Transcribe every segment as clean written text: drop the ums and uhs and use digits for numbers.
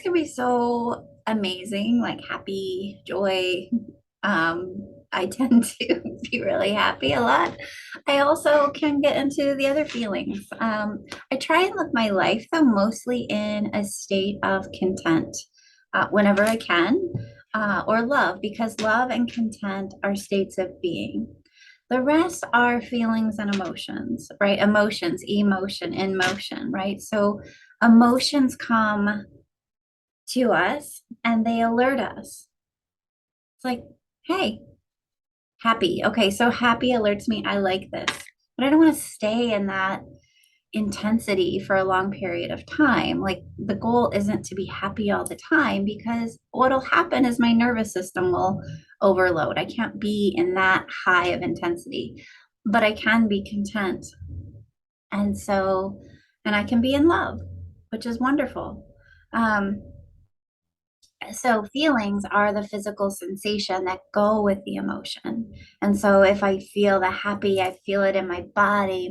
can be so amazing, like happy, joy. I tend to be really happy a lot. I also can get into the other feelings. I try and live my life though mostly in a state of content whenever I can, or love, because love and content are states of being. The rest are feelings and emotions, right? Emotions, emotion, in motion, right? So emotions come to us and they alert us. It's like, hey, happy. Okay, so happy alerts me. I like this, but I don't want to stay in that intensity for a long period of time. Like the goal isn't to be happy all the time because what'll happen is my nervous system will overload. I can't be in that high of intensity, but I can be content. And so, and I can be in love, which is wonderful. Um, so feelings are the physical sensation that go with the emotion. And so if I feel the happy, I feel it in my body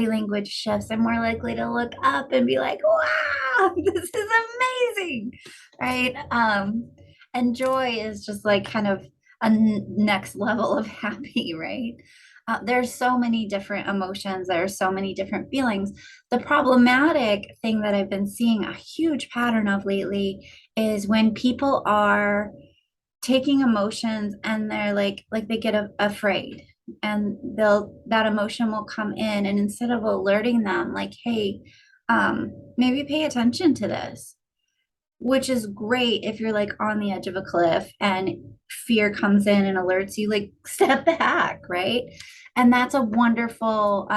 language shifts. I'm more likely to look up and be like, wow, this is amazing. Right. And joy is just like kind of a next level of happy, right? There's so many different emotions, there are so many different feelings. The problematic thing that I've been seeing a huge pattern of lately is when people are taking emotions and they're like they get afraid, and that emotion will come in, and instead of alerting them like, hey, maybe pay attention to this, which is great if you're like on the edge of a cliff and fear comes in and alerts you, like step back, right? And that's a wonderful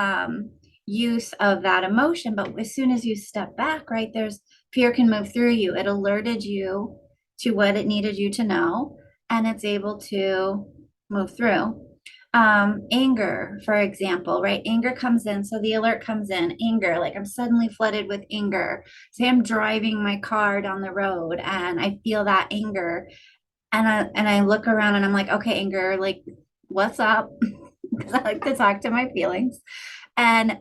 use of that emotion. But as soon as you step back, right, there's fear can move through you. It alerted you to what it needed you to know, and it's able to move through. Anger, for example, right? Anger comes in. So the alert comes in, anger, like I'm suddenly flooded with anger. Say I'm driving my car down the road and I feel that anger. And I look around and I'm like, okay, anger, like, what's up? Because I like to talk to my feelings. And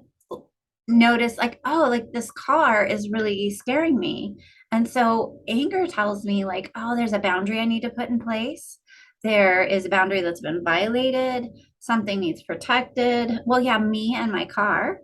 notice like, oh, like this car is really scaring me. And so anger tells me like, oh, there's a boundary I need to put in place. There is a boundary that's been violated. Something needs protected. Well, yeah, me and my car,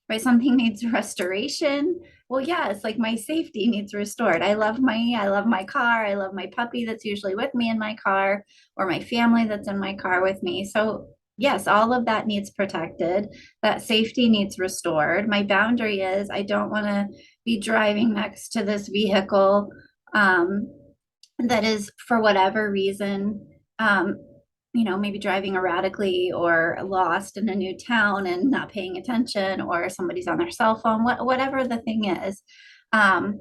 right? Something needs restoration. Well, yeah, it's like my safety needs restored. I love my car. I love my puppy that's usually with me in my car, or my family that's in my car with me. So yes, all of that needs protected. That safety needs restored. My boundary is I don't want to be driving next to this vehicle um, that is, for whatever reason, um, maybe driving erratically or lost in a new town and not paying attention, or somebody's on their cell phone, whatever the thing is. Um,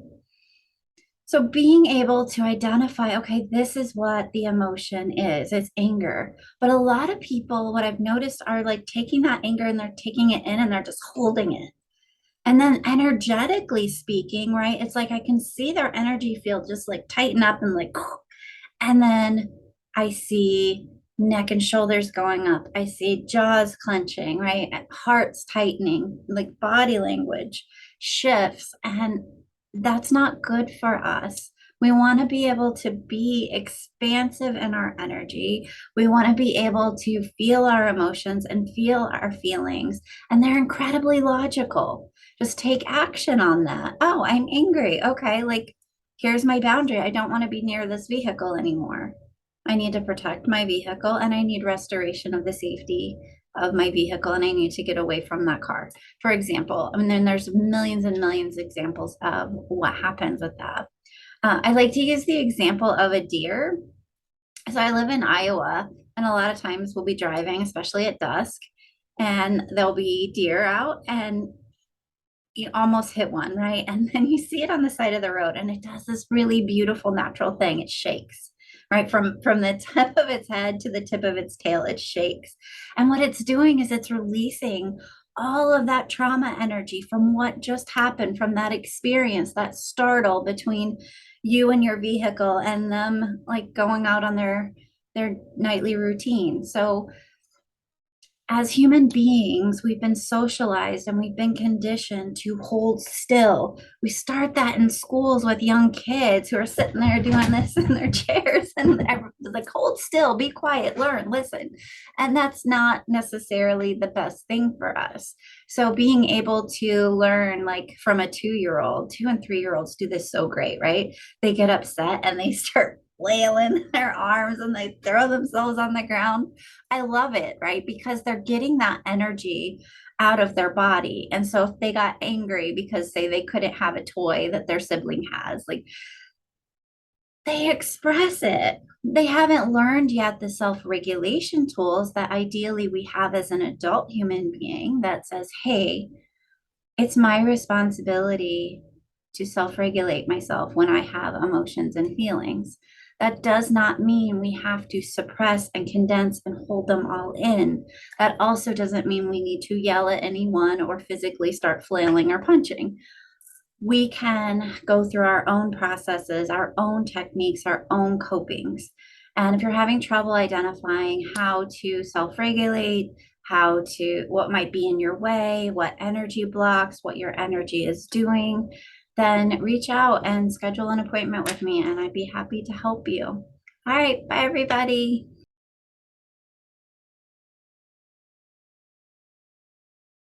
so being able to identify, okay, this is what the emotion is, it's anger. But a lot of people, what I've noticed, are like taking that anger and they're taking it in and they're just holding it. And then energetically speaking, right? It's like I can see their energy field just like tighten up and like, and then I see neck and shoulders going up. I see jaws clenching, right? Hearts tightening, like body language shifts. And that's not good for us. We want to be able to be expansive in our energy. We want to be able to feel our emotions and feel our feelings. And they're incredibly logical. Just take action on that. Oh, I'm angry. Okay, like here's my boundary. I don't want to be near this vehicle anymore. I need to protect my vehicle and I need restoration of the safety of my vehicle, and I need to get away from that car. For example, I mean, then there's millions and millions of examples of what happens with that. I like to use the example of a deer. So I live in Iowa, and a lot of times we'll be driving, especially at dusk, and there'll be deer out, and you almost hit one, right? And then you see it on the side of the road and it does this really beautiful natural thing. It shakes, right? From the tip of its head to the tip of its tail, it shakes. And what it's doing is it's releasing all of that trauma energy from what just happened, from that experience, that startle between you and your vehicle and them like going out on their nightly routine. So as human beings, we've been socialized and we've been conditioned to hold still. We start that in schools with young kids who are sitting there doing this in their chairs and like, hold still, be quiet, learn, listen. And that's not necessarily the best thing for us. So being able to learn like from a 2-year old, 2 and 3 year olds do this so great, right? They get upset and they start flailing their arms and they throw themselves on the ground. I love it, right? Because they're getting that energy out of their body. And so if they got angry because say they couldn't have a toy that their sibling has, like they express it. They haven't learned yet the self-regulation tools that ideally we have as an adult human being that says, hey, it's my responsibility to self regulate myself when I have emotions and feelings. That does not mean we have to suppress and condense and hold them all in. That also doesn't mean we need to yell at anyone or physically start flailing or punching. We can go through our own processes, our own techniques, our own copings. And if you're having trouble identifying how to self regulate, what might be in your way, what energy blocks, what your energy is doing, then reach out and schedule an appointment with me, and I'd be happy to help you. All right, bye, everybody.